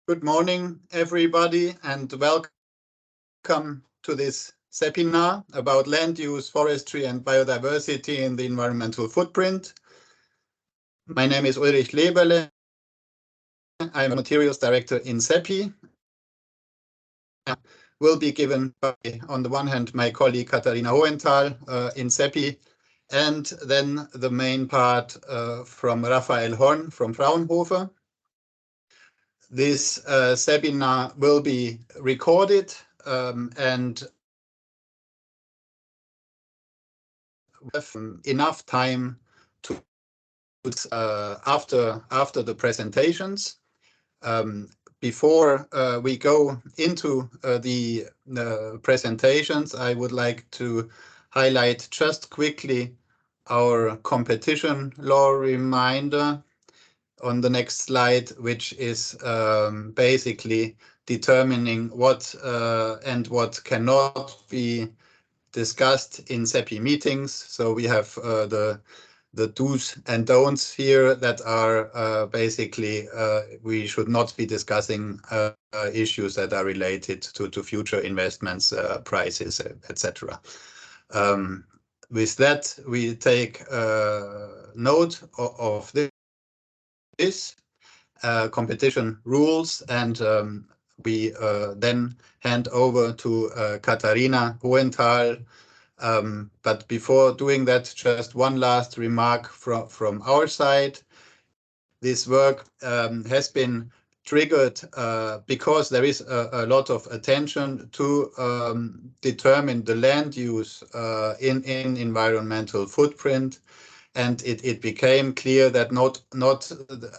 Good morning, everybody, and welcome to this Cepinar about land use, forestry, and biodiversity in the environmental footprint. My name is Ulrich Leberle. I'm a materials director in Cepi. Will be given by, on the one hand, my colleague Katharina Hohenthal in Cepi, and then the main part from Raphael Horn from Fraunhofer. This seminar will be recorded and have enough time to after the presentations. Before we go into the presentations, I would like to highlight just quickly our competition law reminder on the next slide, which is basically determining what and what cannot be discussed in CEPI meetings. So we have the do's and don'ts here that are basically we should not be discussing issues that are related to future investments, prices, etc. With that, we take note of this competition rules, and we then hand over to Katharina Hohenthal. But before doing that, just one last remark from our side. This work has been triggered because there is a lot of attention to determine the land use in environmental footprint, and it became clear that not the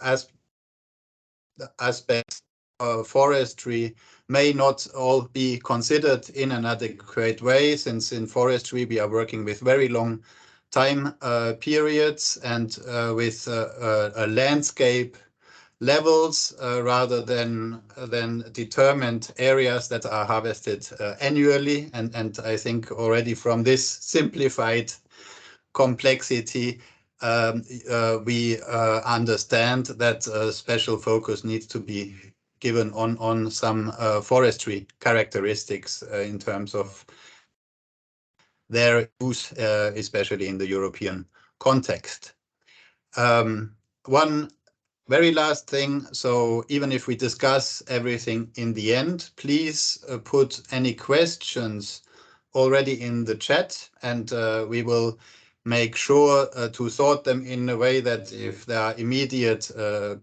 aspects of forestry may not all be considered in an adequate way, since in forestry we are working with very long time periods and with a landscape levels rather than determined areas that are harvested annually. And I think already from this simplified complexity, we understand that special focus needs to be given on some forestry characteristics in terms of their use, especially in the European context. One very last thing, so even if we discuss everything in the end, please put any questions already in the chat, and we will make sure to sort them in a way that if there are immediate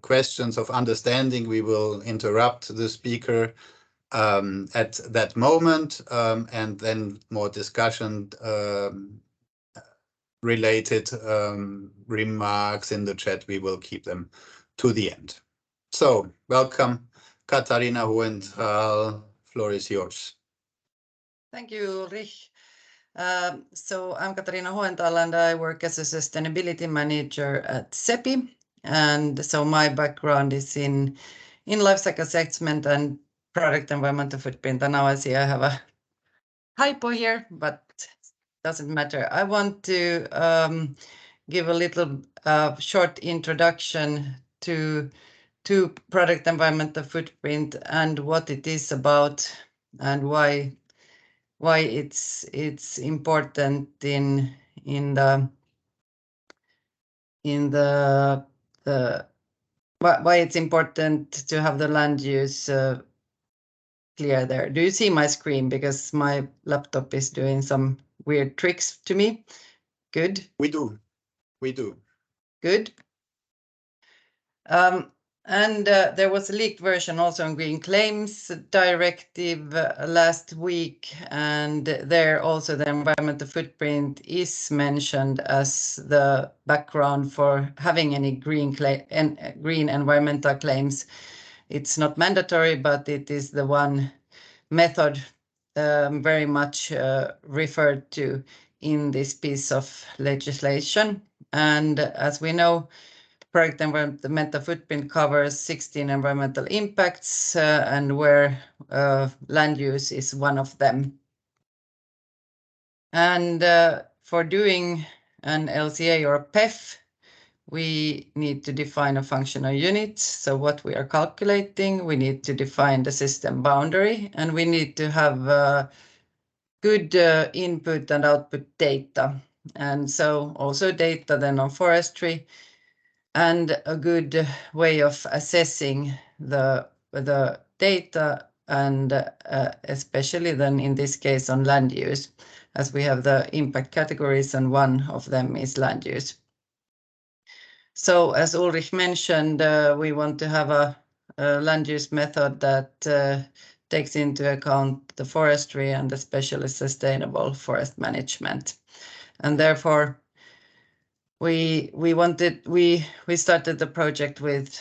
questions of understanding, we will interrupt the speaker at that moment, and then more discussion related remarks in the chat, we will keep them to the end. So welcome, Katharina Hohenthal, floor is yours. Thank you, Ulrich. So I'm Katharina Hohenthal, and I work as a sustainability manager at CEPI. And so my background is in life cycle assessment and product environmental footprint. And now I see I have a typo here, but doesn't matter. I want to give a little short introduction to product environmental footprint and what it is about and why it's important in the why it's important to have the land use clear there. Do you see my screen? Because my laptop is doing some weird tricks to me. Good. We do. Good. And there was a leaked version also on Green Claims Directive last week, and there also the environmental footprint is mentioned as the background for having any green environmental claims. It's not mandatory, but it is the one method very much referred to in this piece of legislation. And as we know, product environmental footprint covers 16 environmental impacts, and where land use is one of them. And for doing an LCA or a PEF, we need to define a functional unit. So what we are calculating, we need to define the system boundary, and we need to have good input and output data. And so also data then on forestry, and a good way of assessing the data, and especially then in this case on land use, as we have the impact categories and one of them is land use. So as Ulrich mentioned, we want to have a land use method that takes into account the forestry and especially sustainable forest management. And therefore, we started the project with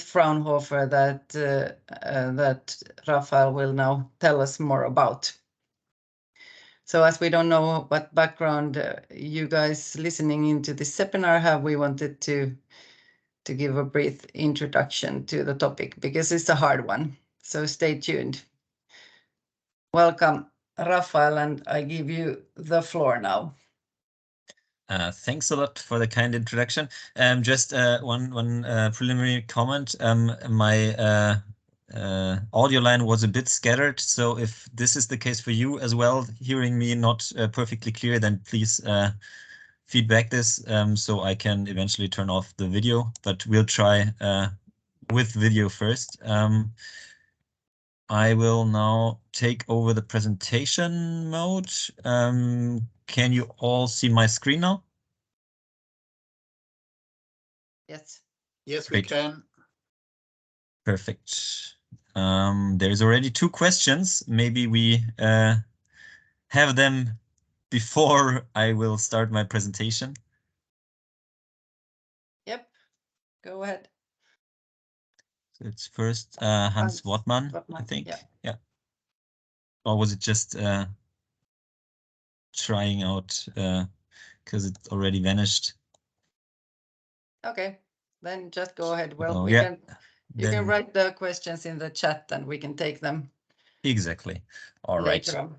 Fraunhofer that Raphael will now tell us more about. So as we don't know what background you guys listening into this Cepinar have, we wanted to give a brief introduction to the topic because it's a hard one. So stay tuned. Welcome, Raphael, and I give you the floor now. Thanks a lot for the kind introduction. Just one preliminary comment. My audio line was a bit scattered, so if this is the case for you as well, hearing me not perfectly clear, then please feedback this so I can eventually turn off the video, but we'll try with video first. I will now take over the presentation mode. Can you all see my screen now? Yes. Yes, Great. we can. Perfect. There's already 2 questions. Maybe we have them before I will start my presentation. Yep, go ahead. So it's first Hans Wortmann, I think. Yeah. Or was it just trying out because it already vanished? Okay, then just go ahead. Well, Oh, you can write the questions in the chat and we can take them. Exactly. All right. Later on.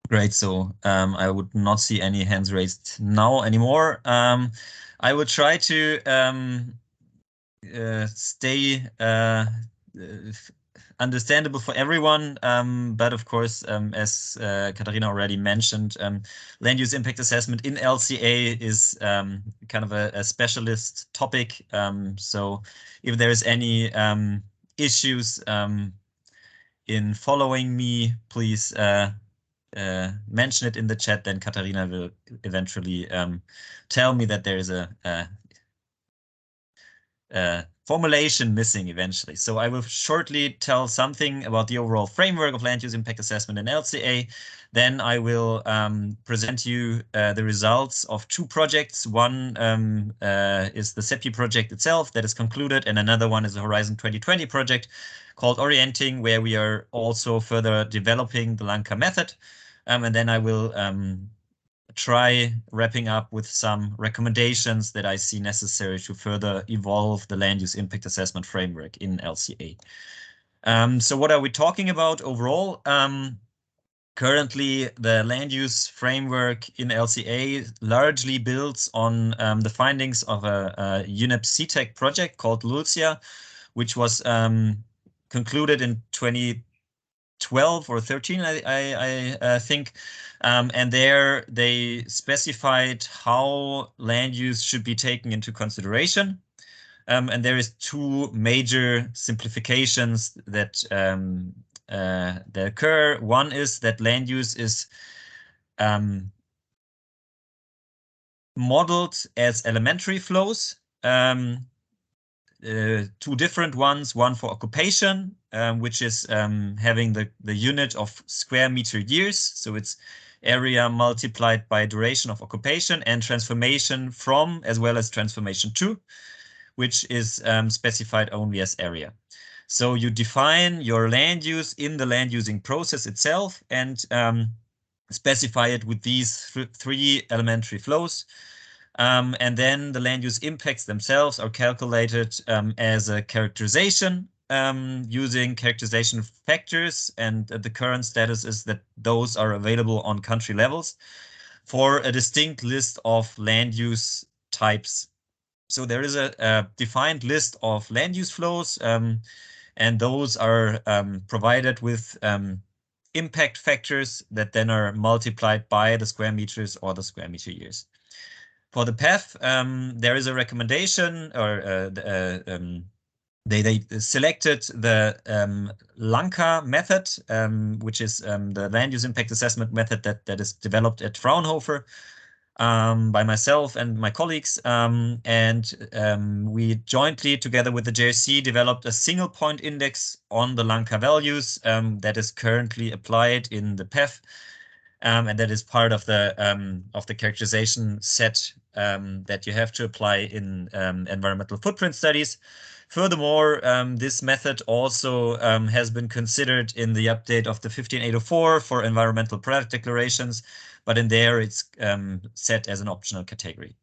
Great. So I would not see any hands raised now anymore. I will try to stay understandable for everyone, but of course, as Katharina already mentioned, land use impact assessment in LCA is kind of a specialist topic. So if there is any issues in following me, please mention it in the chat, then Katharina will eventually tell me that there is a formulation missing eventually. So I will shortly tell something about the overall framework of land use impact assessment in LCA. Then I will present you the results of 2 projects. One is the CEPI project itself that is concluded, and another one is the Horizon 2020 project called ORIENTING, where we are also further developing the LANCA method. And then I will try wrapping up with some recommendations that I see necessary to further evolve the land use impact assessment framework in LCA. So what are we talking about overall? Currently, the land use framework in LCA largely builds on the findings of a UNEP CTEC project called LULCIA, which was concluded in 2012 or 13, I think. And there they specified how land use should be taken into consideration. And there is 2 major simplifications that occur. One is that land use is modeled as elementary flows. 2 different ones, one for occupation, which is having the unit of square meter years. So it's area multiplied by duration of occupation, and transformation from as well as transformation to, which is specified only as area. So you define your land use in the land using process itself and specify it with these 3 elementary flows. And then the land use impacts themselves are calculated as a characterization using characterization factors, and the current status is that those are available on country levels for a distinct list of land use types So there is a defined list of land use flows, and those are provided with impact factors that then are multiplied by the square meters or the square meter years. For the PEF, there is a recommendation, or they selected the LANCA method, which is the land use impact assessment method that is developed at Fraunhofer by myself and my colleagues. We jointly, together with the JRC, developed a single point index on the LANCA values that is currently applied in the PEF. And that is part of the characterization set that you have to apply in environmental footprint studies. Furthermore, this method also has been considered in the update of the 15804 for environmental product declarations, but in there it's set as an optional category.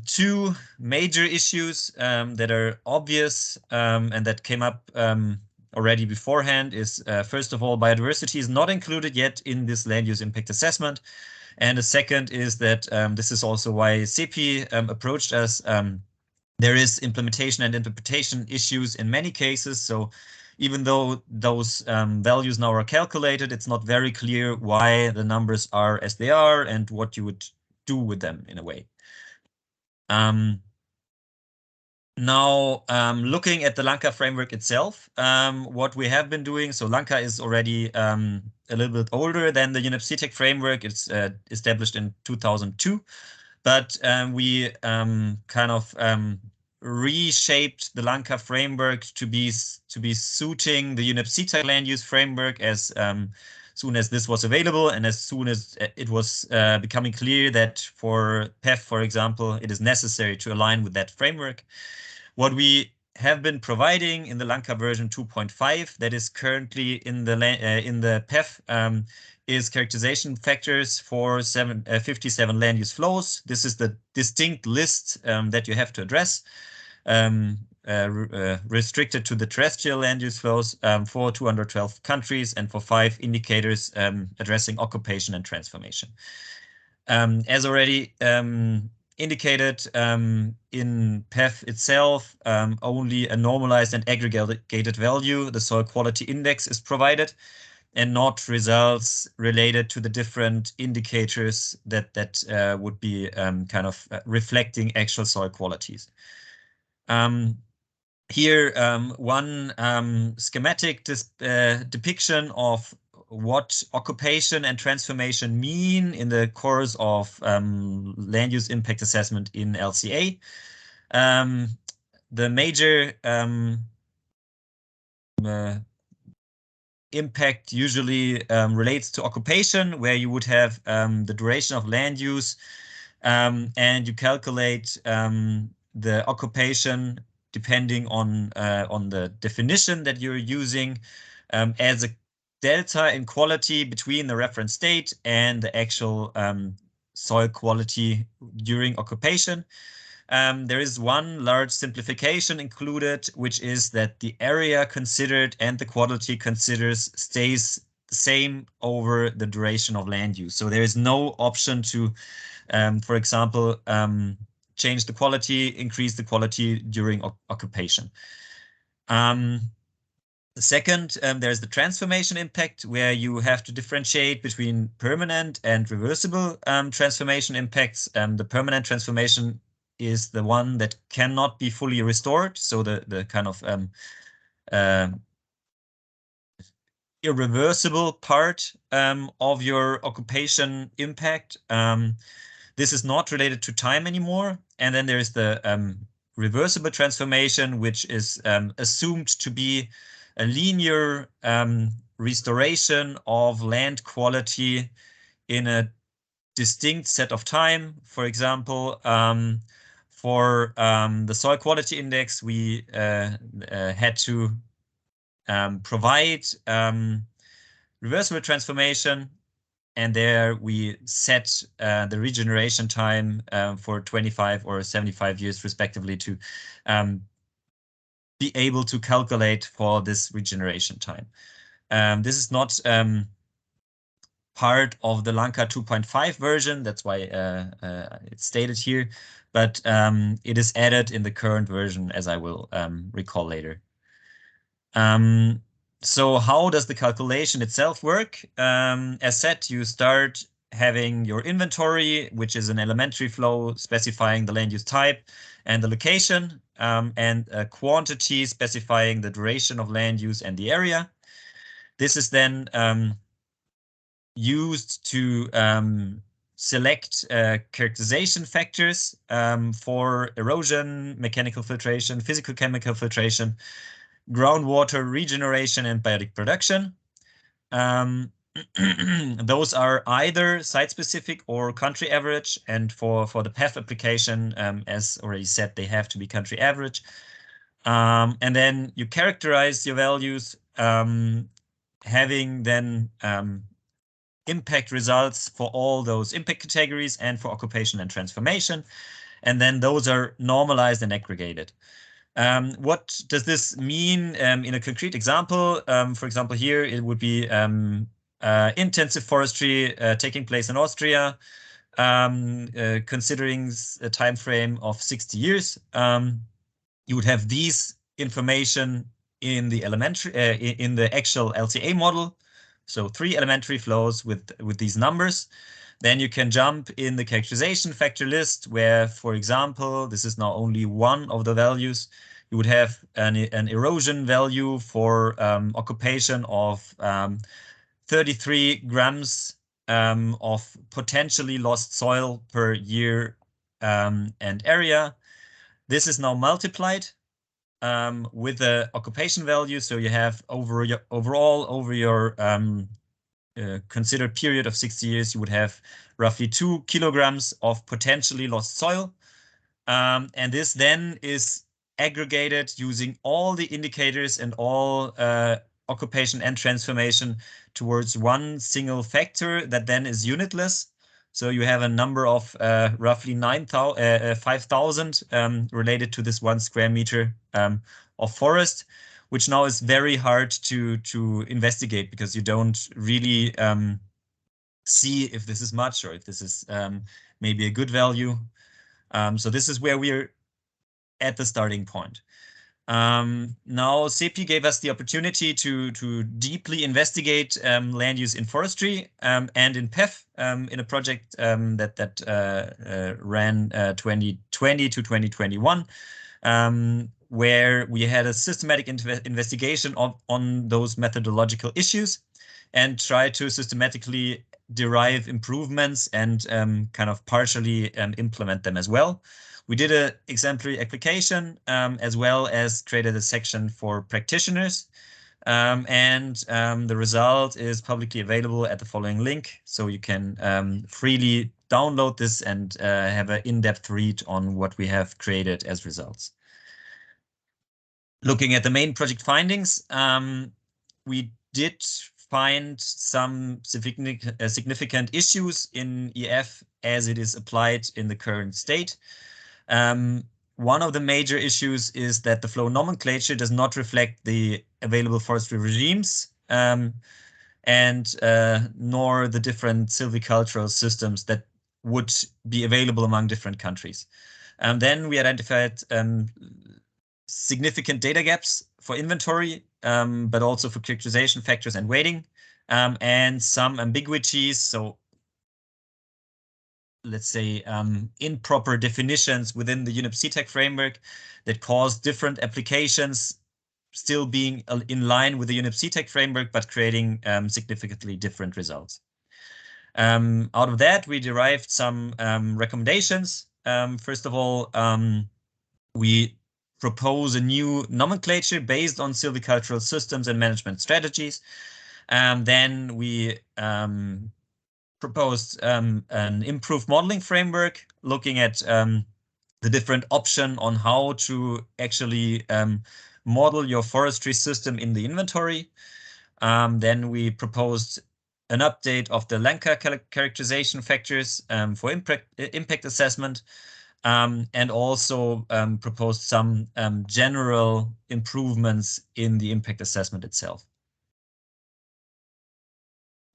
Two major issues that are obvious and that came up already beforehand is, first of all, biodiversity is not included yet in this land use impact assessment. And the second is that this is also why CEPI approached us. There is implementation and interpretation issues in many cases. So even though those values now are calculated, it's not very clear why the numbers are as they are and what you would do with them in a way. Now, looking at the LANCA framework itself, what we have been doing, so LANCA is already a little bit older than the UNEP-CTEC framework. It's established in 2002, but we kind of reshaped the LANCA framework to be suiting the UNEP-CTEC land use framework as soon as this was available, and as soon as it was becoming clear that for PEF, for example, it is necessary to align with that framework. What we have been providing in the LANCA version 2.5 that is currently in the PEF is characterization factors for 57 land use flows. This is the distinct list that you have to address, restricted to the terrestrial land use flows for 212 countries and for 5 indicators addressing occupation and transformation. As already indicated in PEF itself, only a normalized and aggregated value, the soil quality index, is provided, and not results related to the different indicators that would be kind of reflecting actual soil qualities. Here, one schematic depiction of what occupation and transformation mean in the course of land use impact assessment in LCA. The major impact usually relates to occupation, where you would have the duration of land use, and you calculate the occupation depending on the definition that you're using as a delta in quality between the reference state and the actual soil quality during occupation. There is one large simplification included, which is that the area considered and the quality considered stays the same over the duration of land use. So there is no option to, for example, change the quality, increase the quality during occupation. Second, there's the transformation impact, where you have to differentiate between permanent and reversible transformation impacts. The permanent transformation is the one that cannot be fully restored, so the kind of irreversible part of your occupation impact. This is not related to time anymore. And then there's the reversible transformation, which is assumed to be a linear restoration of land quality in a distinct set of time. For example, for the soil quality index, we had to provide reversible transformation, and there we set the regeneration time for 25 or 75 years respectively to be able to calculate for this regeneration time. This is not part of the LANCA 2.5 version, that's why it's stated here, but it is added in the current version, as I will recall later. So how does the calculation itself work? As said, you start having your inventory, which is an elementary flow specifying the land use type and the location, and a quantity specifying the duration of land use and the area. This is then used to select characterization factors for erosion, mechanical filtration, physical-chemical filtration, groundwater regeneration, and biotic production. Those are either site-specific or country average, and for the PEF application, as already said, they have to be country average. And then you characterize your values, having then impact results for all those impact categories and for occupation and transformation, and then those are normalized and aggregated. What does this mean in a concrete example? For example, here it would be intensive forestry taking place in Austria, considering a time frame of 60 years. You would have these information in the elementary in the actual LCA model. So 3 elementary flows with these numbers. Then you can jump in the characterization factor list where, for example, this is now only one of the values. You would have an erosion value for occupation of 33 grams of potentially lost soil per year and area. This is now multiplied with the occupation value. So you have overall over your considered period of 60 years, you would have roughly 2 kilograms of potentially lost soil. And this then is aggregated using all the indicators and all occupation and transformation towards one single factor that then is unitless. So you have a number of roughly 5,000 related to this 1 square meter of forest, which now is very hard to investigate because you don't really see if this is much or if this is maybe a good value. So this is where we're at the starting point. Now, Cepi gave us the opportunity to deeply investigate land use in forestry and in PEF in a project that ran 2020 to 2021, where we had a systematic investigation on those methodological issues and try to systematically derive improvements and kind of partially implement them as well. We did an exemplary application as well as created a section for practitioners. The result is publicly available at the following link. So you can freely download this and have an in-depth read on what we have created as results. Looking at the main project findings, we did find some significant issues in EF as it is applied in the current state. One of the major issues is that the flow nomenclature does not reflect the available forestry regimes nor the different silvicultural systems that would be available among different countries. Then we identified significant data gaps for inventory, but also for characterization factors and weighting, and some ambiguities. So let's say improper definitions within the UNEP CTEC framework that cause different applications still being in line with the UNEP CTEC framework, but creating significantly different results. Out of that, we derived some recommendations. First of all, we propose a new nomenclature based on silvicultural systems and management strategies. Then we proposed an improved modeling framework, looking at the different option on how to actually model your forestry system in the inventory. Then we proposed an update of the LANCA characterization factors for impact assessment, and also proposed some general improvements in the impact assessment itself.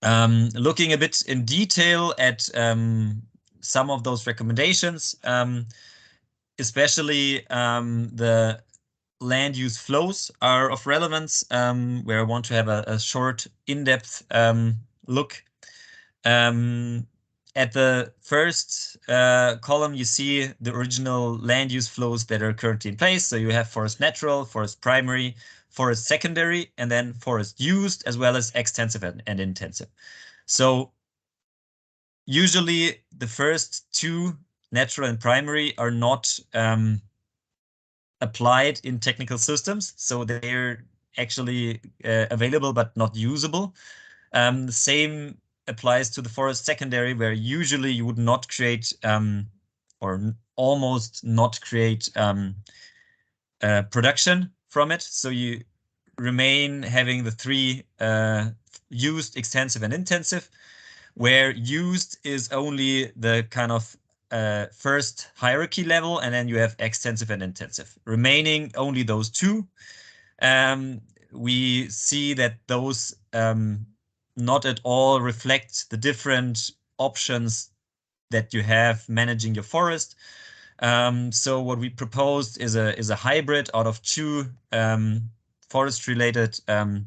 Looking a bit in detail at some of those recommendations, especially the land use flows are of relevance, where I want to have a short, in-depth look. At the first column, you see the original land use flows that are currently in place. So you have forest natural, forest primary, forest secondary, and then forest used, as well as extensive and intensive. So usually the first two, natural and primary, are not applied in technical systems. So they're actually available but not usable. The same applies to the forest secondary, where usually you would not create or almost not create production from it. So you remain having the three used, extensive, and intensive, where used is only the kind of first hierarchy level, and then you have extensive and intensive. Remaining only those two. We see that those not at all reflect the different options that you have managing your forest. So what we proposed is a hybrid out of two forest-related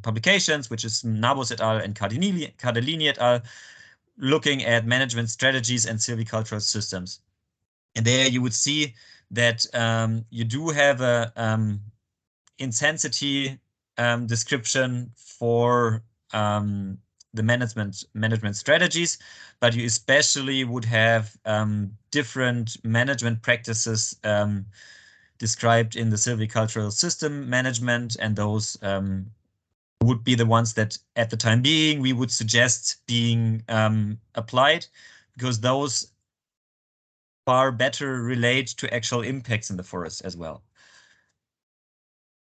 publications, which is Nabos et al. And Cardellini et al., looking at management strategies and silvicultural systems. And there you would see that you do have a intensity description for the management strategies, but you especially would have different management practices described in the silvicultural system management, and those would be the ones that at the time being we would suggest being applied, because those far better relate to actual impacts in the forest as well.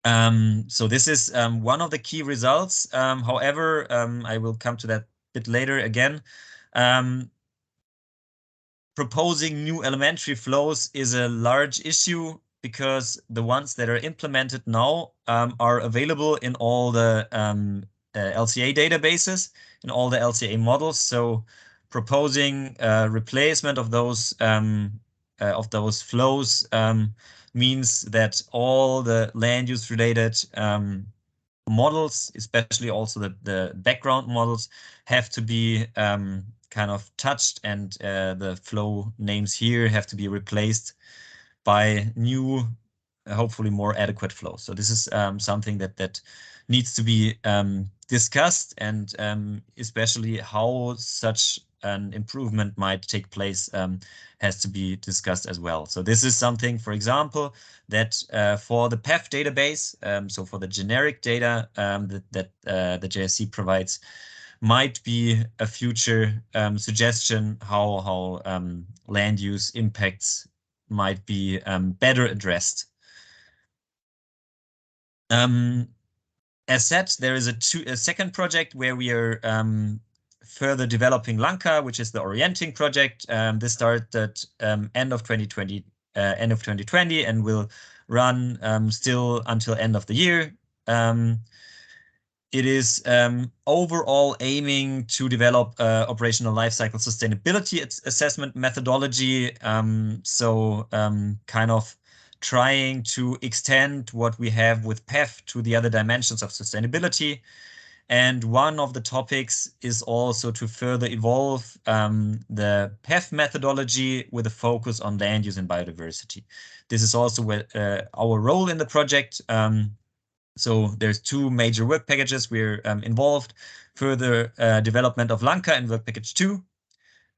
So this is one of the key results. However, I will come to that a bit later again. Proposing new elementary flows is a large issue, because the ones that are implemented now are available in all the LCA databases, in all the LCA models. So proposing replacement of those flows means that all the land use related models, especially also the background models, have to be kind of touched, and the flow names here have to be replaced by new, hopefully more adequate flows. So this is something that needs to be discussed, and especially how such an improvement might take place has to be discussed as well. So this is something, for example, that for the PEF database, so for the generic data that the JSC provides, might be a future suggestion how land use impacts might be better addressed. As said, there is a second project where we are further developing LANCA, which is the ORIENTING project. This started end of 2020, and will run still until end of the year. It is overall aiming to develop operational lifecycle sustainability assessment methodology. So kind of trying to extend what we have with PEF to the other dimensions of sustainability. And one of the topics is also to further evolve the PEF methodology with a focus on land use and biodiversity. This is also our role in the project. So there's two major work packages we're involved: further development of LANCA in work package 2,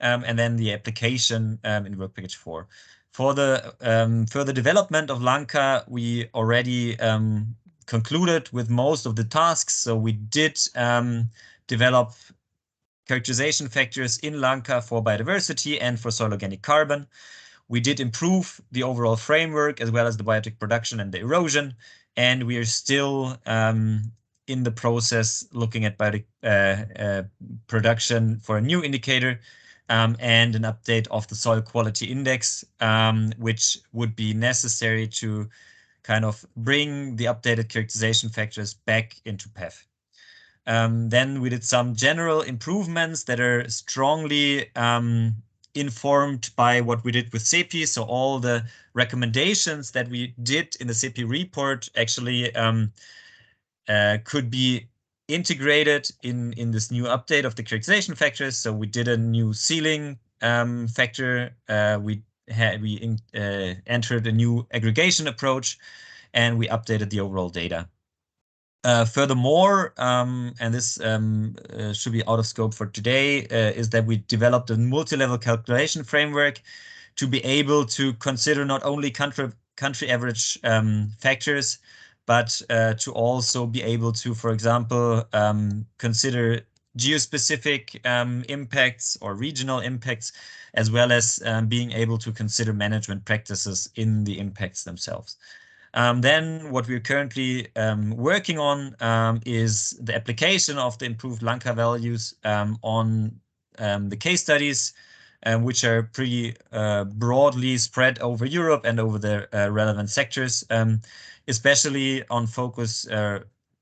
and then the application in work package 4. For the further development of LANCA, we already concluded with most of the tasks. So we did develop characterization factors in LANCA for biodiversity and for soil organic carbon. We did improve the overall framework, as well as the biotic production and the erosion. And we are still in the process looking at biotic production for a new indicator and an update of the soil quality index, which would be necessary to kind of bring the updated characterization factors back into PEF. Then we did some general improvements that are strongly informed by what we did with CEPI. So all the recommendations that we did in the CEPI report actually could be integrated in this new update of the characterization factors. So we did a new ceiling factor. We entered a new aggregation approach, and we updated the overall data. Furthermore, and this should be out of scope for today, is that we developed a multi-level calculation framework to be able to consider not only country average factors, but to also be able to, for example, consider geospecific impacts or regional impacts, as well as being able to consider management practices in the impacts themselves. Then what we're currently working on is the application of the improved LANCA values on the case studies, which are pretty broadly spread over Europe and over the relevant sectors. Especially on focus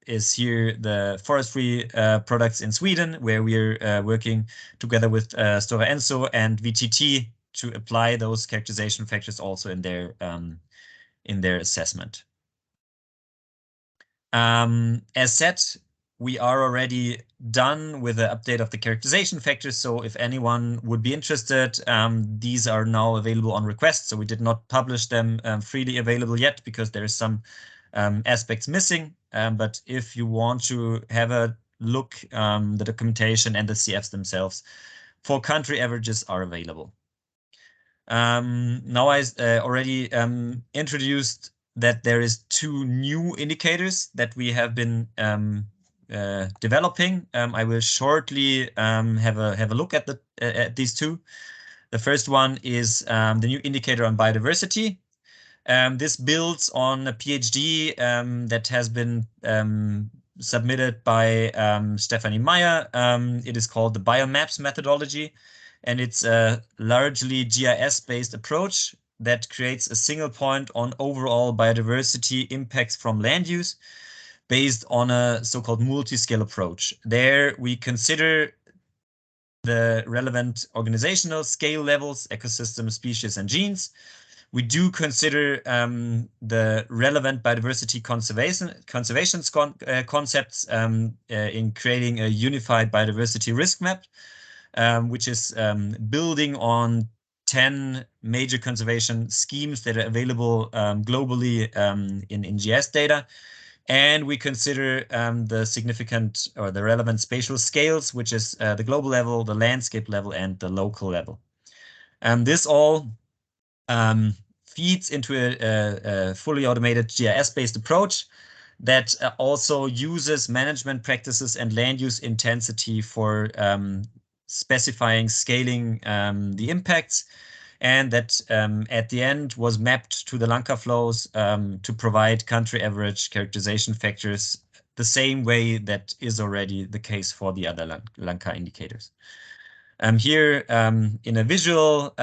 is here the forestry products in Sweden, where we're working together with Stora Enso and VTT to apply those characterization factors also in their assessment. As said, we are already done with the update of the characterization factors. So if anyone would be interested, these are now available on request. So we did not publish them freely available yet because there is some aspects missing. But if you want to have a look, the documentation and the CFs themselves for country averages are available. Now I already introduced that there is 2 new indicators that we have been developing. I will shortly have a look at these 2. The first one is the new indicator on biodiversity. This builds on a PhD that has been submitted by Stephanie Meyer. It is called the Biomaps methodology, and it's a largely GIS-based approach that creates a single point on overall biodiversity impacts from land use based on a so-called multiscale approach. There we consider the relevant organizational scale levels, ecosystem, species, and genes. We do consider the relevant biodiversity conservation concepts in creating a unified biodiversity risk map, which is building on 10 major conservation schemes that are available globally in GIS data. And we consider the significant or the relevant spatial scales, which is the global level, the landscape level, and the local level. This all feeds into a fully automated GIS-based approach that also uses management practices and land use intensity for specifying, scaling the impacts, and that at the end was mapped to the LANCA flows to provide country average characterization factors the same way that is already the case for the other LANCA indicators. Here in a visual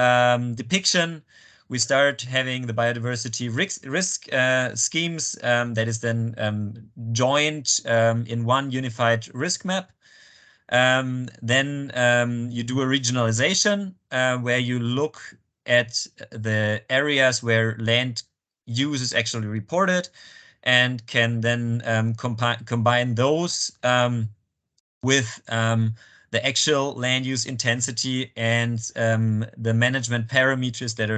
depiction, we start having the biodiversity risk schemes that is then joined in one unified risk map. Then you do a regionalization where you look at the areas where land use is actually reported and can then combine those with the actual land use intensity and the management parameters that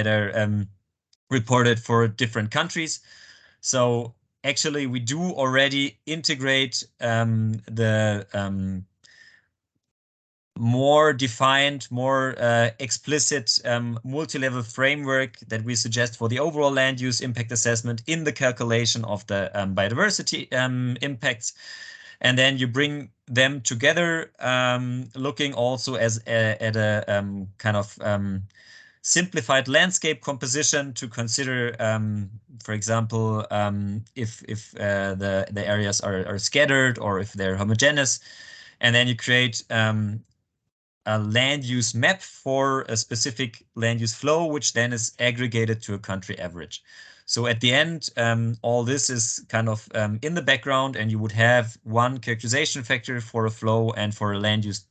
are reported for different countries. So actually, we do already integrate the more defined, more explicit multi-level framework that we suggest for the overall land use impact assessment in the calculation of the biodiversity impacts. And then you bring them together, looking also at a kind of simplified landscape composition to consider, for example, if the areas are scattered or if they're homogeneous. And then you create a land use map for a specific land use flow, which then is aggregated to a country average. So at the end, all this is kind of in the background, and you would have one characterization factor for a flow and for a land use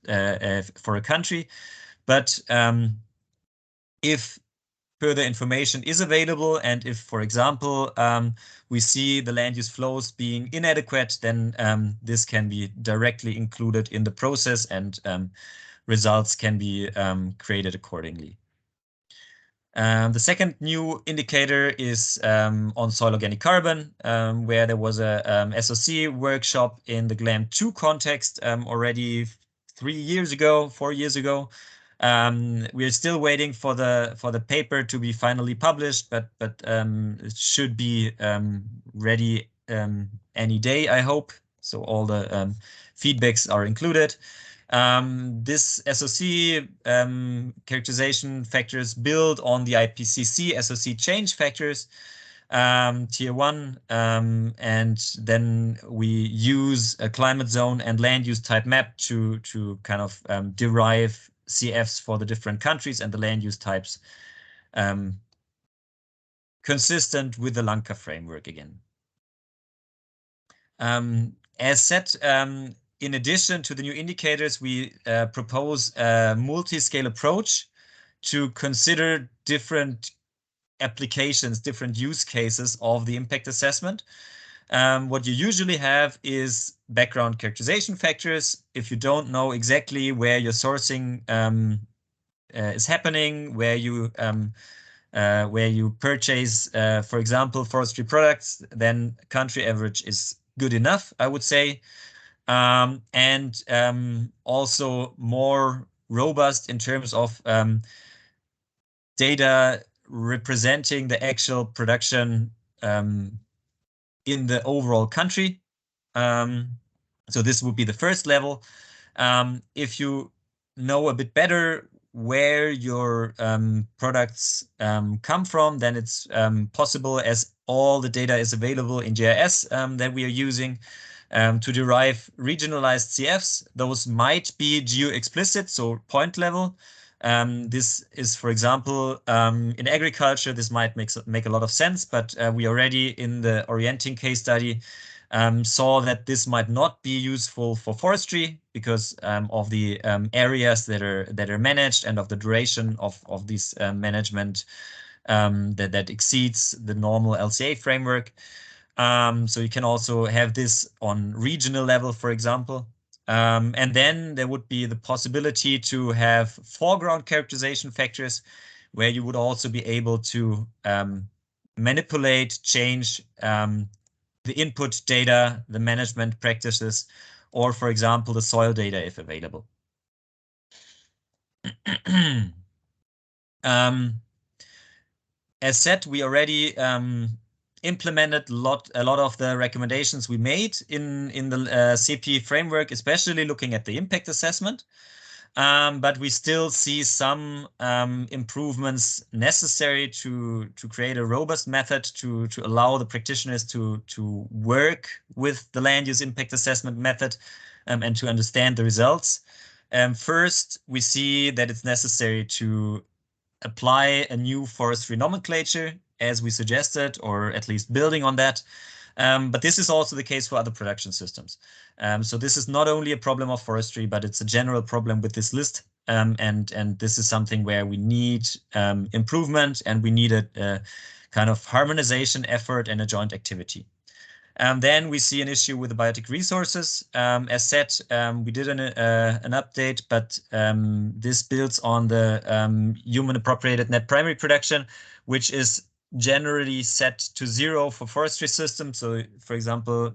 for a country. But if further information is available, and if, for example, we see the land use flows being inadequate, then this can be directly included in the process, and results can be created accordingly. The second new indicator is on soil organic carbon, where there was a SOC workshop in the GLAM2 context already 4 years ago. We are still waiting for the paper to be finally published, but it should be ready any day, I hope. So all the feedbacks are included. This SOC characterization factors build on the IPCC SOC change factors, tier 1, and then we use a climate zone and land use type map to kind of derive CFs for the different countries and the land use types, consistent with the LANCA framework again. As said, in addition to the new indicators, we propose a multi-scale approach to consider different applications, different use cases of the impact assessment. What you usually have is background characterization factors. If you don't know exactly where your sourcing is happening, where you purchase, for example, forestry products, then country average is good enough, I would say. And also more robust in terms of data representing the actual production in the overall country. So this would be the first level. If you know a bit better where your products come from, then it's possible, as all the data is available in GIS that we are using, to derive regionalized CFs. Those might be geo-explicit, so point level. This is, for example, in agriculture, this might make a lot of sense, but we already in the ORIENTING case study saw that this might not be useful for forestry because of the areas that are managed and of the duration of this management that exceeds the normal LCA framework. So you can also have this on regional level, for example. And then there would be the possibility to have foreground characterization factors, where you would also be able to manipulate, change the input data, the management practices, or, for example, the soil data if available. As said, we already implemented a lot of the recommendations we made in the CP framework, especially looking at the impact assessment. But we still see some improvements necessary to create a robust method to allow the practitioners to work with the land use impact assessment method and to understand the results. First, we see that it's necessary to apply a new forestry nomenclature, as we suggested, or at least building on that. But this is also the case for other production systems. So this is not only a problem of forestry, but it's a general problem with this list. And this is something where we need improvement, and we need a kind of harmonization effort and a joint activity. Then we see an issue with the biotic resources. As said, we did an update, but this builds on the human appropriated net primary production, which is generally set to 0 for forestry systems. So, for example,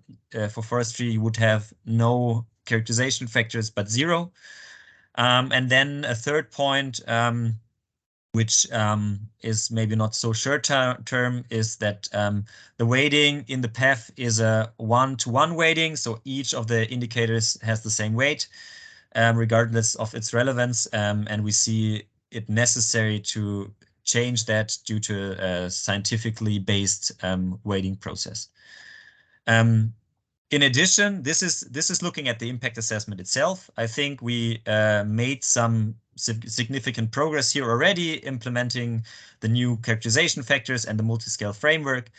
for forestry, you would have no characterization factors, but 0. And then a third point, which is maybe not so short term, is that the weighting in the PEF is a 1-to-1 weighting. So each of the indicators has the same weight, regardless of its relevance. And we see it necessary to change that due to a scientifically based weighting process. In addition, this is looking at the impact assessment itself. I think we made some significant progress here already, implementing the new characterization factors and the multiscale framework.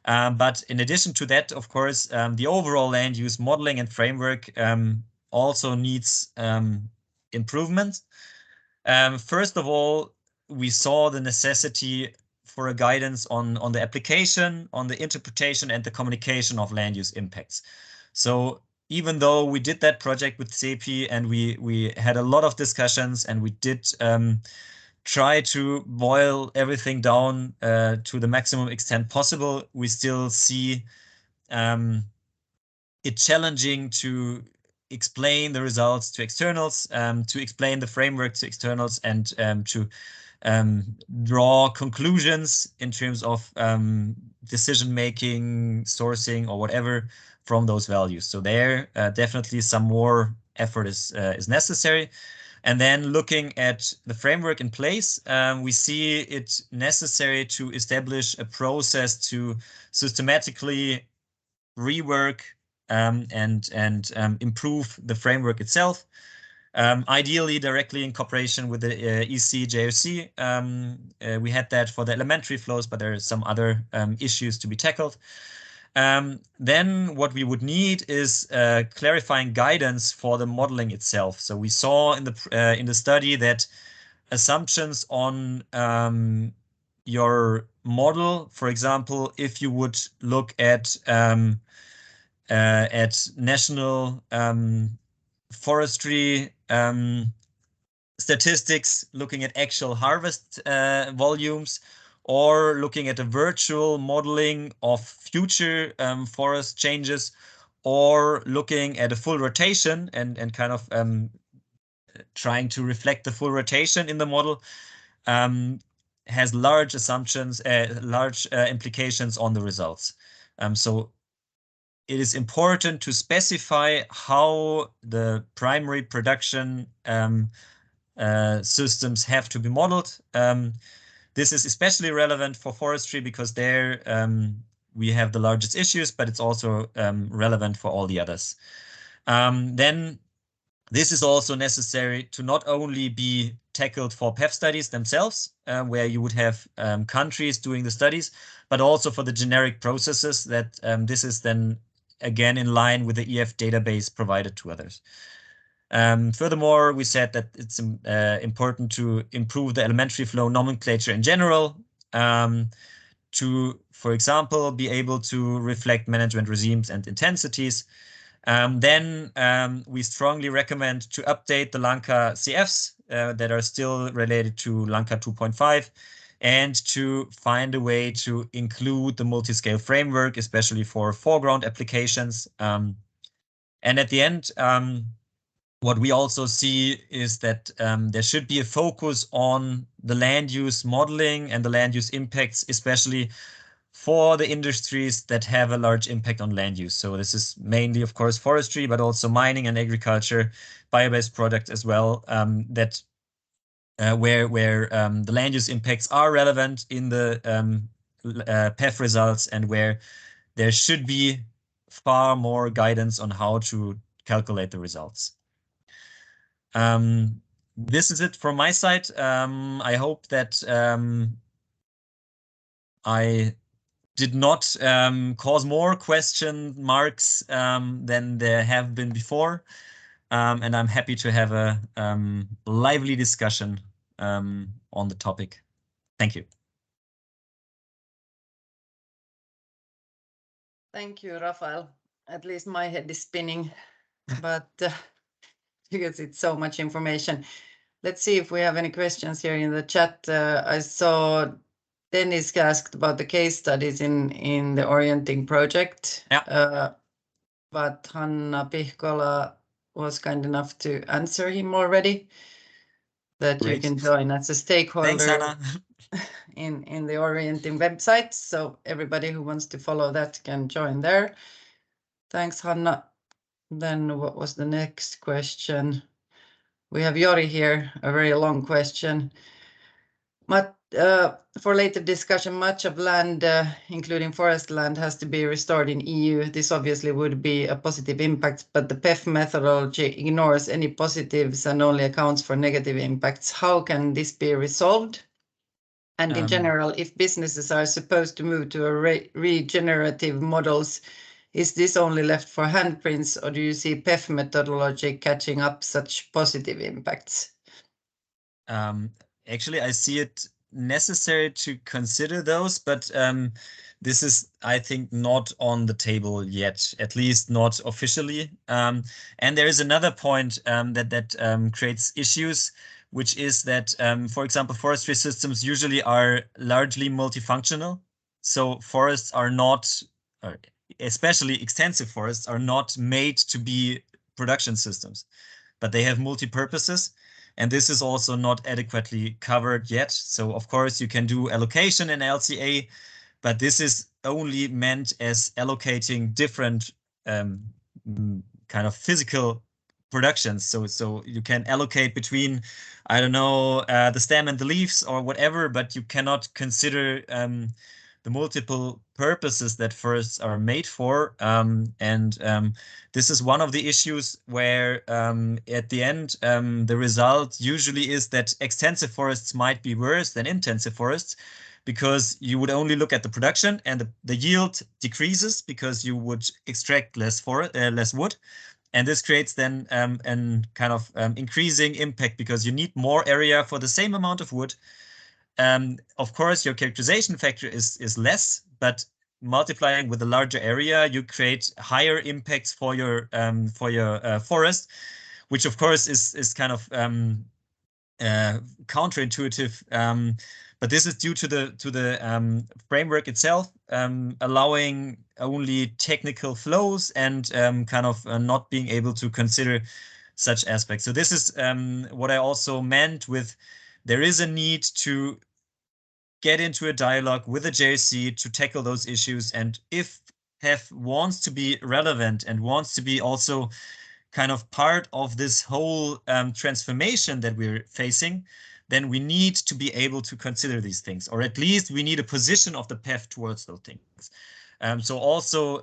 But in addition to that, of course, the overall land use modeling and framework also needs improvement. First of all, we saw the necessity for a guidance on the application, on the interpretation and the communication of land use impacts. So even though we did that project with Cepi and we had a lot of discussions and we did try to boil everything down to the maximum extent possible, we still see it challenging to explain the results to externals, to explain the framework to externals, and to draw conclusions in terms of decision-making, sourcing, or whatever from those values. So there definitely some more effort is necessary. And then looking at the framework in place, we see it necessary to establish a process to systematically rework and improve the framework itself. Ideally directly in cooperation with the EC/JRC. We had that for the elementary flows, but there are some other issues to be tackled. Then what we would need is clarifying guidance for the modeling itself. So we saw in the study that assumptions on your model, for example, if you would look at national forestry statistics, looking at actual harvest volumes, or looking at a virtual modeling of future forest changes, or looking at a full rotation and kind of trying to reflect the full rotation in the model, has large assumptions, large implications on the results. So it is important to specify how the primary production systems have to be modeled. This is especially relevant for forestry because there we have the largest issues, but it's also relevant for all the others. Then this is also necessary to not only be tackled for PEF studies themselves, where you would have countries doing the studies, but also for the generic processes that this is then again in line with the EF database provided to others. Furthermore, we said that it's important to improve the elementary flow nomenclature in general, to, for example, be able to reflect management regimes and intensities. Then we strongly recommend to update the LANCA CFs that are still related to LANCA 2.5 and to find a way to include the multiscale framework, especially for foreground applications. And at the end, what we also see is that there should be a focus on the land use modeling and the land use impacts, especially for the industries that have a large impact on land use. So this is mainly, of course, forestry, but also mining and agriculture, bio-based products as well, that where the land use impacts are relevant in the PEF results and where there should be far more guidance on how to calculate the results. This is it from my side. I hope that I did not cause more question marks than there have been before. And I'm happy to have a lively discussion on the topic. Thank you. Thank you, Rafael. At least my head is spinning, but because it's so much information. Let's see if we have any questions here in the chat. I saw Dennis asked about the case studies in the Orienting project. Yeah. But Hanna Pihkola was kind enough to answer him already, that Great. you can join as a stakeholder. Thanks, Hanna. in the Orienting website. So everybody who wants to follow that can join there. Thanks, Hanna. Then what was the next question? We have Jori here, a very long question. But for later discussion, much of land, including forest land, has to be restored in EU. This obviously would be a positive impact, but the PEF methodology ignores any positives and only accounts for negative impacts. How can this be resolved? And in general, if businesses are supposed to move to a regenerative models, is this only left for handprints, or do you see PEF methodology catching up such positive impacts? Actually, I see it necessary to consider those, but this is, I think, not on the table yet, at least not officially. And there is another point that creates issues, which is that, for example, forestry systems usually are largely multifunctional. So forests are not, especially extensive forests, are not made to be production systems, but they have multi-purposes. And this is also not adequately covered yet. So of course you can do allocation in LCA, but this is only meant as allocating different kind of physical productions. So you can allocate between, I don't know, the stem and the leaves or whatever, but you cannot consider the multiple purposes that forests are made for. This is one of the issues where at the end, the result usually is that extensive forests might be worse than intensive forests, because you would only look at the production and the yield decreases because you would extract less wood. And this creates then an kind of increasing impact because you need more area for the same amount of wood. Of course, your characterization factor is less, but multiplying with a larger area, you create higher impacts for your forest, which of course is kind of counterintuitive. But this is due to the framework itself, allowing only technical flows and kind of not being able to consider such aspects. So this is what I also meant with, there is a need to get into a dialogue with the JRC to tackle those issues. And if HEF wants to be relevant and wants to be also kind of part of this whole transformation that we're facing, then we need to be able to consider these things, or at least we need a position of the PEF towards those things. So also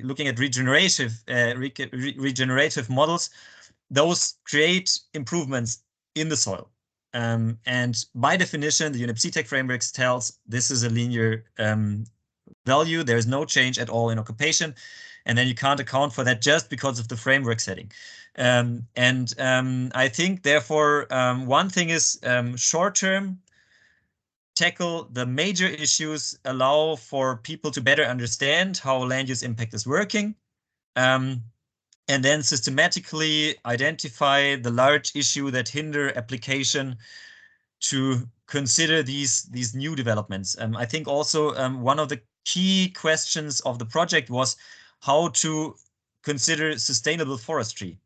looking at regenerative models, those create improvements in the soil. And by definition, the UNEP-CTEC frameworks tells this is a linear value. There is no change at all in occupation. And then you can't account for that just because of the framework setting. I think, therefore, one thing is short-term, tackle the major issues, allow for people to better understand how land use impact is working, and then systematically identify the large issue that hinder application to consider these new developments. I think also one of the key questions of the project was how to consider sustainable forestry.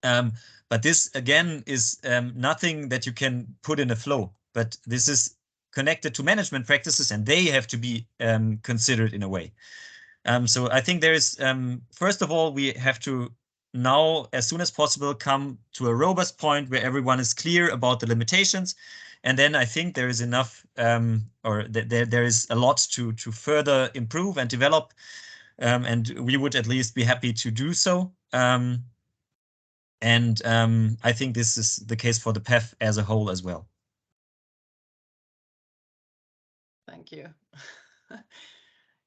But this, again, is nothing that you can put in a flow, but this is connected to management practices, and they have to be considered in a way. So I think there is, first of all, we have to now, as soon as possible, come to a robust point where everyone is clear about the limitations. And then I think there is enough, or there is a lot to further improve and develop. And we would at least be happy to do so. I think this is the case for the PEF as a whole as well. Thank you.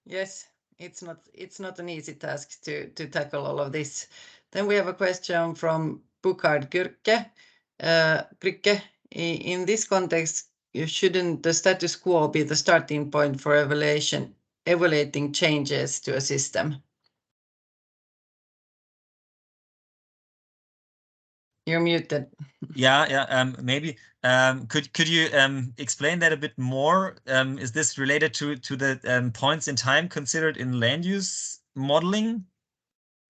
Yes, it's not an easy task to tackle all of this. Then we have a question from Burkhard Gürke. In this context, shouldn't the status quo be the starting point for evaluating changes to a system? You're muted. Yeah, maybe. Could you explain that a bit more? Is this related to the points in time considered in land use modeling?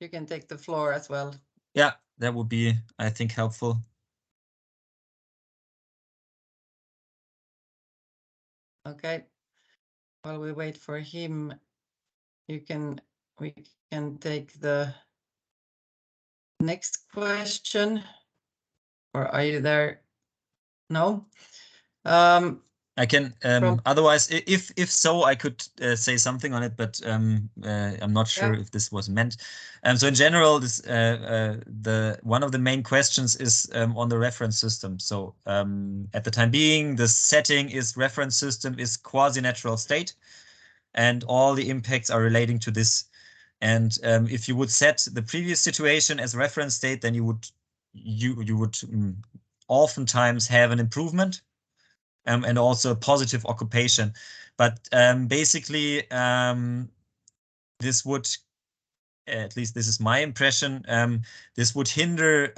You can take the floor as well. Yeah, that would be, I think, helpful. Okay. While we wait for him, we can take the next question. Or are you there? No. I can. Otherwise, if so, I could say something on it, but I'm not sure if this was meant. So in general, this one of the main questions is on the reference system. So at the time being, the setting is reference system is quasi-natural state, and all the impacts are relating to this. And if you would set the previous situation as reference state, then you would oftentimes have an improvement and also a positive occupation. But basically, this would, at least this is my impression, this would hinder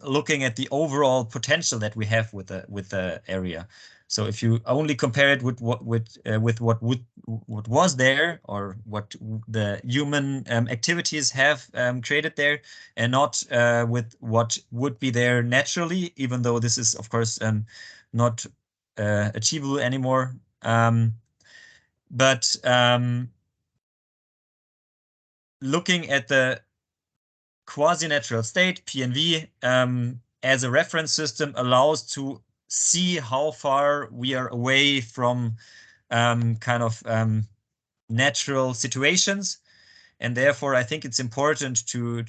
looking at the overall potential that we have with the area. So if you only compare it with what was there, or what the human activities have created there, and not with what would be there naturally, even though this is of course not achievable anymore. But looking at the quasi-natural state, PNV, as a reference system allows to see how far we are away from kind of natural situations. And therefore, I think it's important to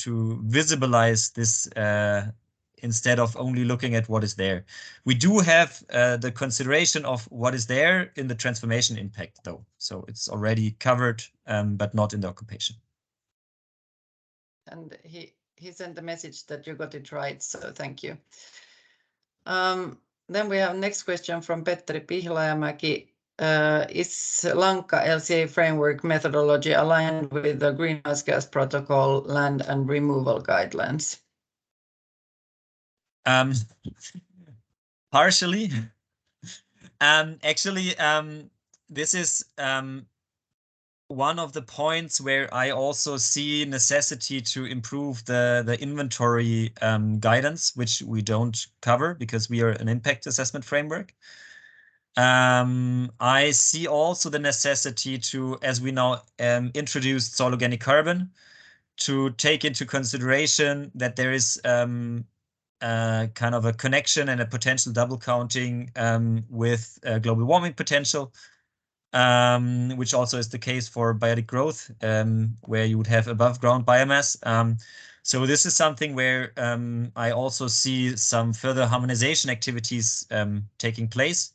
visualize this instead of only looking at what is there. We do have the consideration of what is there in the transformation impact, though. So it's already covered, but not in the occupation. And he sent a message that you got it right, so thank you. Then we have next question from Petteri Pihlajamäki. Is LANCA LCA framework methodology aligned with the greenhouse gas protocol land and removal guidelines? Partially. Actually, this is one of the points where I also see necessity to improve the inventory guidance, which we don't cover because we are an impact assessment framework. I see also the necessity to, as we now introduced soil organic carbon, to take into consideration that there is kind of a connection and a potential double counting with global warming potential. Which also is the case for biotic growth, where you would have above ground biomass. So this is something where I also see some further harmonization activities taking place.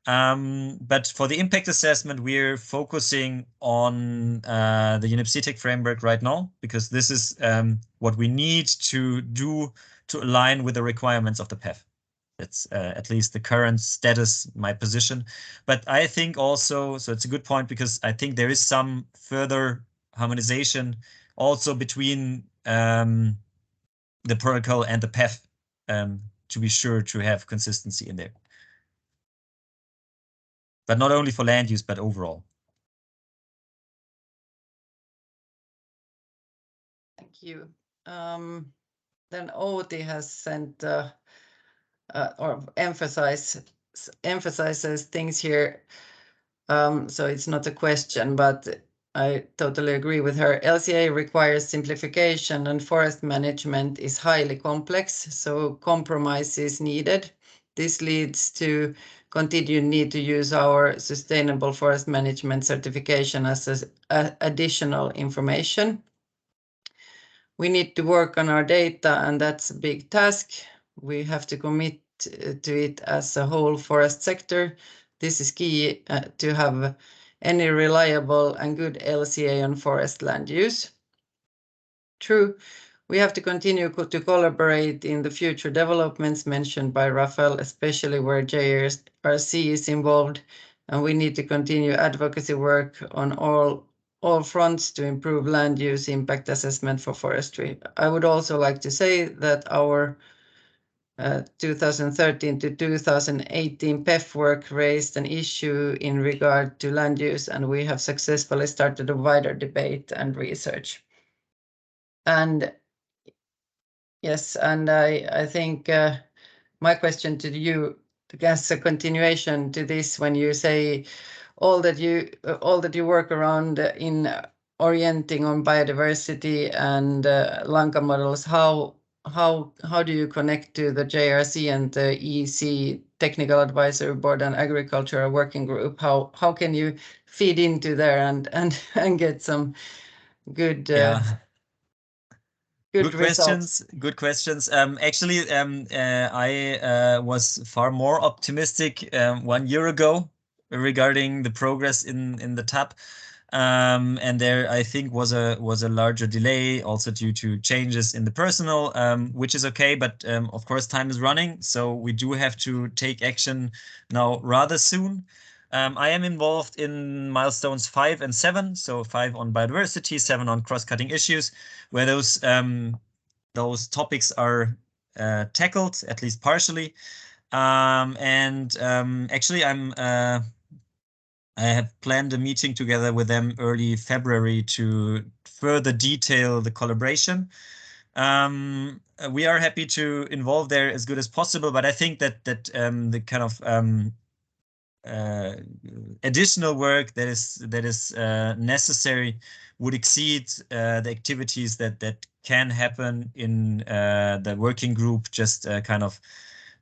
But for the impact assessment, we're focusing on the UNEP-CTEC framework right now, because this is what we need to do to align with the requirements of the PEF. That's at least the current status, my position. But I think also, so it's a good point, because I think there is some further harmonization also between the protocol and the PEF to be sure to have consistency in there. But not only for land use, but overall. Thank you. Then Outi has sent or emphasizes things here. So it's not a question, but I totally agree with her. LCA requires simplification, and forest management is highly complex, so compromise is needed. This leads to continued need to use our sustainable forest management certification as additional information. We need to work on our data, and that's a big task. We have to commit to it as a whole forest sector. This is key to have any reliable and good LCA on forest land use. True, we have to continue to collaborate in the future developments mentioned by Rafael, especially where JRC is involved, and we need to continue advocacy work on all fronts to improve land use impact assessment for forestry. I would also like to say that our 2013 to 2018 PEF work raised an issue in regard to land use, and we have successfully started a wider debate and research. And yes, and I think my question to you, as a continuation to this, when you say all that you work around in orienting on biodiversity and LANCA models, how do you connect to the JRC and the EC Technical Advisory Board and Agricultural Working Group? How can you feed into there and get some good Good results? Good questions. Actually, I was far more optimistic 1 year ago regarding the progress in the TAP. And there, I think, was a larger delay, also due to changes in the personnel, which is okay. But of course, time is running, so we do have to take action now rather soon. I am involved in milestones 5 and 7, so 5 on biodiversity, 7 on cross-cutting issues, where those topics are tackled, at least partially. Actually, I have planned a meeting together with them early February to further detail the collaboration. We are happy to involve there as good as possible, but I think that the kind of additional work that is necessary would exceed the activities that can happen in the working group, just kind of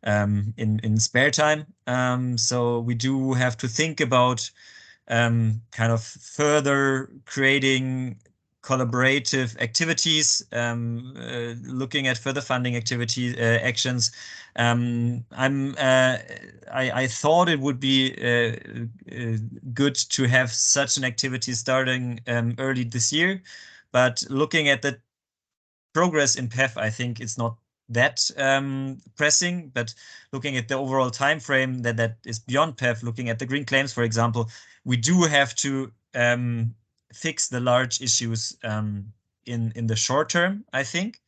in spare time. So we do have to think about kind of further creating collaborative activities, looking at further funding actions. I thought it would be good to have such an activity starting early this year, but looking at the progress in PEF, I think it's not that pressing, but looking at the overall time frame that is beyond PEF, looking at the green claims, for example, we do have to fix the large issues in the short term, I think.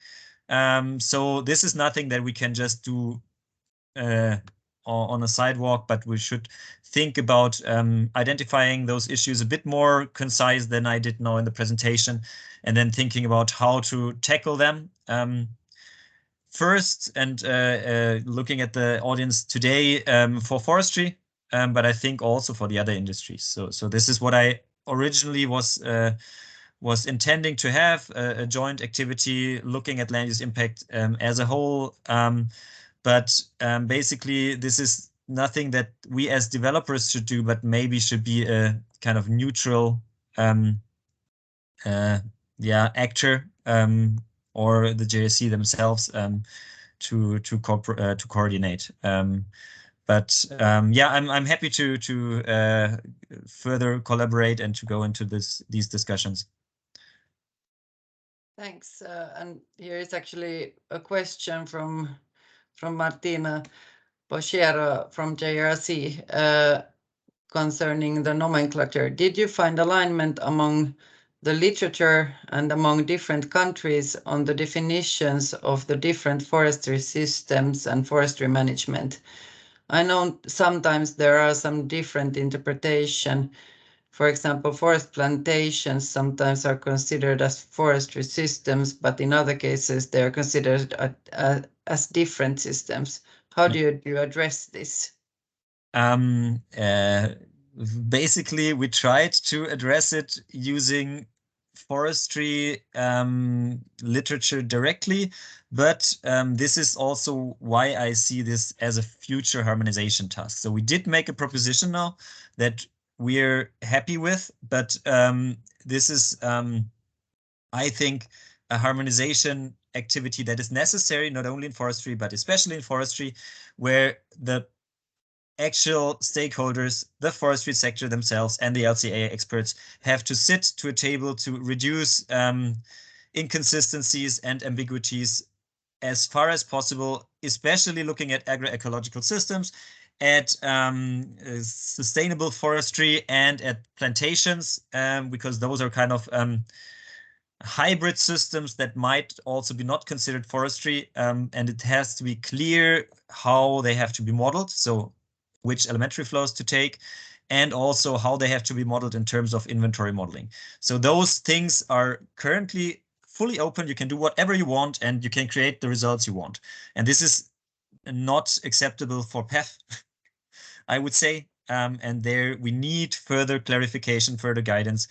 So this is nothing that we can just do on a sidewalk, but we should think about identifying those issues a bit more concise than I did now in the presentation, and then thinking about how to tackle them. First, and looking at the audience today for forestry, but I think also for the other industries. So this is what I originally was intending to have, a joint activity looking at land use impact as a whole. But basically, this is nothing that we as developers should do, but maybe should be a kind of neutral actor, or the JSC themselves to coordinate. But I'm happy to further collaborate and to go into these discussions. Thanks. And here is actually a question from Martina Boschero from JRC concerning the nomenclature. Did you find alignment among the literature and among different countries on the definitions of the different forestry systems and forestry management? I know sometimes there are some different interpretation. For example, forest plantations sometimes are considered as forestry systems, but in other cases they are considered as different systems. How do you address this? Basically, we tried to address it using forestry literature directly, but this is also why I see this as a future harmonization task. So we did make a proposition now that we're happy with, but this is, I think, a harmonization activity that is necessary, not only in forestry, but especially in forestry, where the actual stakeholders, the forestry sector themselves and the LCA experts have to sit to a table to reduce inconsistencies and ambiguities as far as possible, especially looking at agroecological systems, at sustainable forestry and at plantations, because those are kind of hybrid systems that might also be not considered forestry, and it has to be clear how they have to be modeled. So which elementary flows to take, and also how they have to be modeled in terms of inventory modeling. So those things are currently fully open. You can do whatever you want, and you can create the results you want. And this is not acceptable for PEF, I would say. And there we need further clarification, further guidance.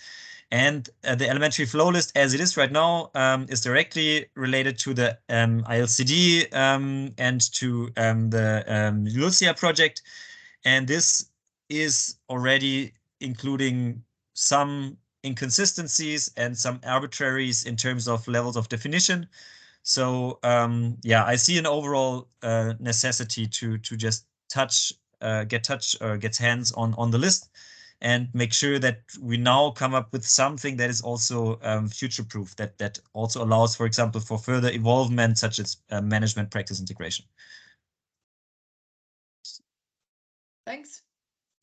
And the elementary flow list, as it is right now, is directly related to the ILCD and to the Lucia project. And this is already including some inconsistencies and some arbitraries in terms of levels of definition. So I see an overall necessity to just get hands on the list and make sure that we now come up with something that is also future-proof, that also allows, for example, for further evolvement, such as management practice integration. Thanks.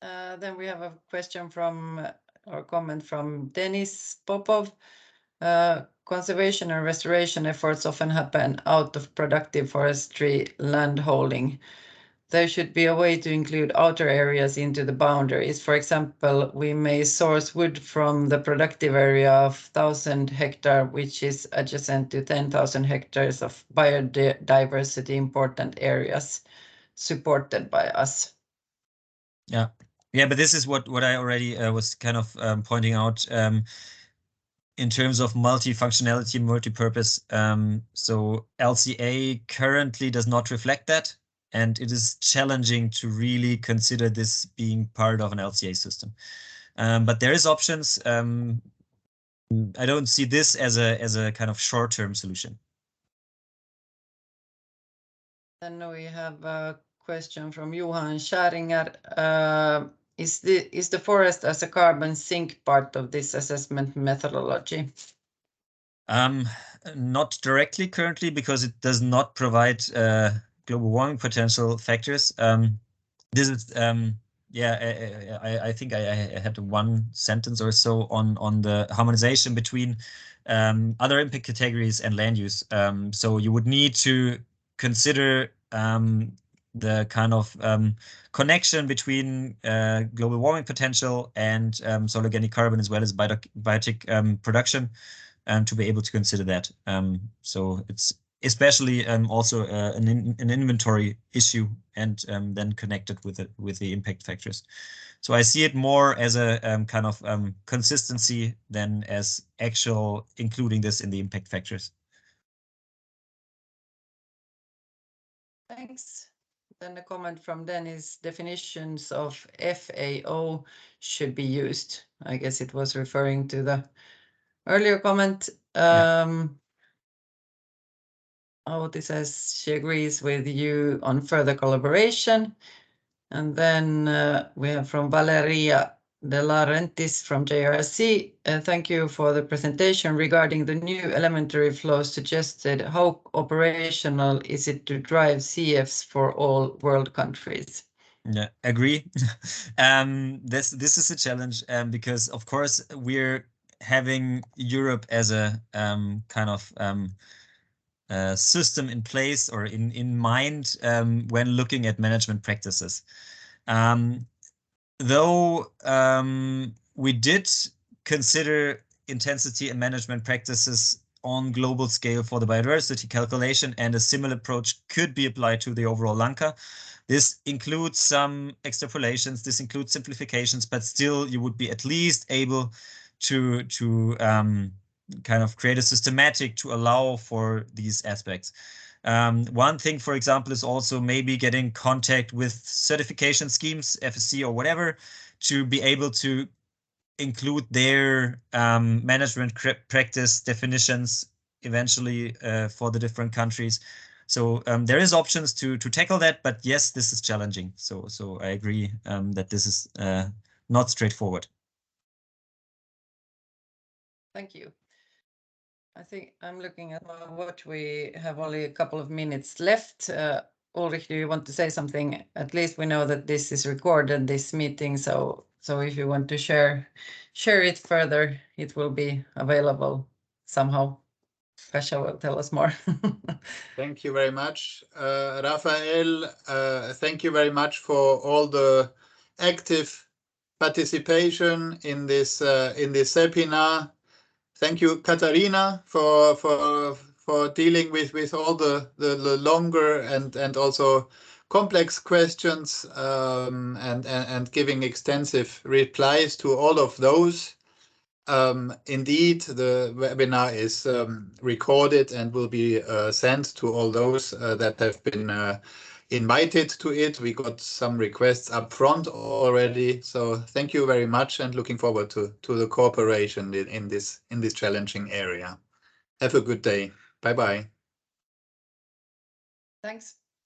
Then we have a question from, or comment from Denis Popov. Conservation and restoration efforts often happen out of productive forestry land holding. There should be a way to include outer areas into the boundaries. For example, we may source wood from the productive area of 1,000 hectares, which is adjacent to 10,000 hectares of biodiversity important areas supported by us. Yeah, but this is what I already was kind of pointing out in terms of multifunctionality, multipurpose. So LCA currently does not reflect that, and it is challenging to really consider this being part of an LCA system. But there is options. I don't see this as a kind of short-term solution. Then we have a question from Johan Scharinger. Is the forest as a carbon sink part of this assessment methodology? Not directly currently, because it does not provide global warming potential factors. This is I think I had one sentence or so on the harmonization between other impact categories and land use. So you would need to consider the kind of connection between global warming potential and soil organic carbon, as well as biotic production, to be able to consider that. So it's especially also an inventory issue, and then connected with the impact factors. So I see it more as a kind of consistency than as actual including this in the impact factors. Thanks. Then a comment from Dennis: definitions of FAO should be used. I guess it was referring to the earlier comment. Outi says she agrees with you on further collaboration. And then we have from Valeria De Laurentiis from JRC. Thank you for the presentation regarding the new elementary flows suggested. How operational is it to drive CFs for all world countries? Yeah, agree. This is a challenge, because of course we're having Europe as a kind of system in place or in mind when looking at management practices. Though we did consider intensity and management practices on global scale for the biodiversity calculation, and a similar approach could be applied to the overall LANCA. This includes some extrapolations, this includes simplifications, but still you would be at least able to kind of create a systematic to allow for these aspects. One thing, for example, is also maybe getting contact with certification schemes, FSC or whatever, to be able to include their management practice definitions eventually for the different countries. So there is options to tackle that, but yes, this is challenging. So I agree that this is not straightforward. Thank you. I think I'm looking at my watch. We have only a couple of minutes left. Ulrich, do you want to say something? At least we know that this is recorded, this meeting. So if you want to share it further, it will be available somehow. Kasia will tell us more. Thank you very much, Raphael. Thank you very much for all the active participation in this Cepinar. Thank you, Katarina, for dealing with all the longer and also complex questions, and giving extensive replies to all of those. Indeed, the webinar is recorded and will be sent to all those that have been invited to it. We got some requests up front already, so thank you very much, and looking forward to the cooperation in this challenging area. Have a good day. Bye bye. Thanks.